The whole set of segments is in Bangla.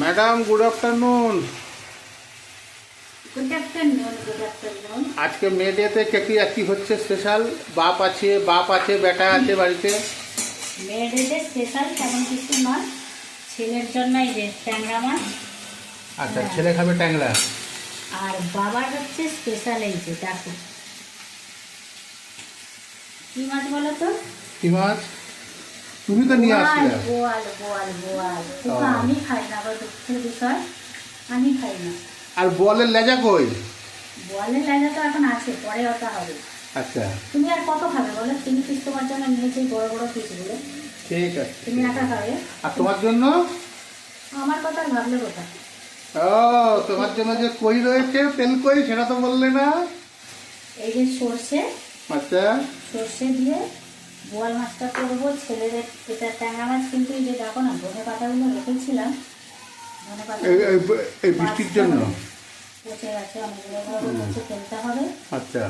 Madam good afternoon. Good afternoon, good afternoon. আজকে মে ডেতে কি হচ্ছে স্পেশাল? বাপ আছে বেটা আছে বাড়িতে। মে ডেতে স্পেশাল তেমন কিছু নয়, ছেলের জন্য এই যে ট্যাংরা মাছ। আচ্ছা, ছেলে খাবে ট্যাংরা। আর বাবার হচ্ছে স্পেশাল এই যে দেখো কি মাছ বলো তো? কি মাছ? তুমি তো নিয়ে আসলে। বোয়াল বোয়াল বোয়াল, কিন্তু আমি খাই না, আবার দুঃখের বিষয়, আমি খাই না। আর বোয়ালের লেজা কই? বোয়ালের লেজা তো এখন আছে, পরে ওটা হবে। আচ্ছা তুমি আর কত খাবে বলো? 3 পিস তোমার জন্য নিয়েছি, বড় বড় পিসগুলো। ঠিক আছে। তুমি একা খাবে? আর তোমার জন্য? আমার কথা আর ভাবলে কোথায়। ও, তোমার জন্য যে কই রয়েছে, তেল কই, সেটা তো বললে না। এই যে সর্ষে, আচ্ছা, সর্ষে দিয়ে বোয়াল মাছটা করবো। ছেলের এটা ট্যাংরা মাছ, কিন্তু এই যে দেখো না ধনে পাতাগুলো রেখেছিলাম, ধনে পাতা এই বৃষ্টির জন্য। পচে গেছে অনেকগুলো, এভাবে মুছে ফেলতে হবে। আচ্ছা,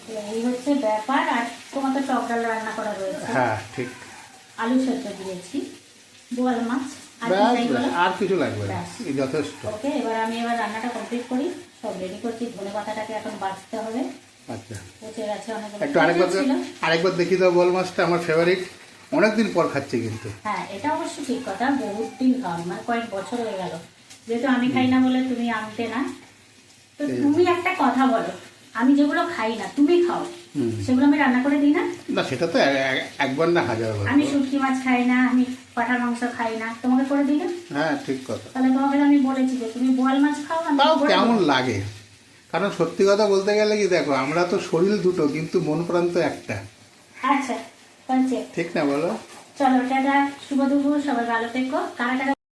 তো এই হচ্ছে ব্যাপার। আর তোমার তো টক ডাল রান্না করা রয়েছে, হ্যাঁ ঠিক। আলু সেদ্ধ দিয়েছি, বোয়াল মাছ, আর কি ব্যাস চাই বলো? ব্যাস, আর কিছু লাগবে না, ব্যাস। এই যথেষ্ট। ওকে, আমি এবার রান্নাটা কমপ্লিট করি। সব রেডি করছি, ধনে পাতাটাকে এখন বাছতে হবে, আচ্ছা, পচে গেছে অনেকগুলো। একটু আরেকবার দেখি দাও। বোয়াল মাছটা আমার ফেভারিট, অনেকদিন পর খাচ্ছি কিন্তু। হ্যাঁ, এটা অবশ্য ঠিক কথা, বহুত দিন খাওয়া, মানে কয়েক বছর হয়ে গেল। যেহেতু আমি খাই না বলে তুমি আনতে না। তো তুমি একটা কথা বলো, আমি যেগুলো খাই না তুমি খাও, সেগুলো আমি রান্না করে দিই না? না, সেটা তো একবার না হাজারবার। আমি শুটকি মাছ খাই না, আমি পাঠার মাংস খাই না, তোমাকে করে দিই না? হ্যাঁ ঠিক কথা। তাহলে তোমাকে আমি বলেছি যে তুমি বোয়াল মাছ খাও, আমি তাও করে কেমন দেবো। লাগে, কারণ সত্যি কথা বলতে গেলে কি, দেখো আমরা তো শরীর দুটো কিন্তু মন প্রাণ তো একটা। আচ্ছা, হচ্ছে। ঠিক না বলো? চলো টাটা, শুভ দুপুর, সবাই ভালো থেকো। কারা কারা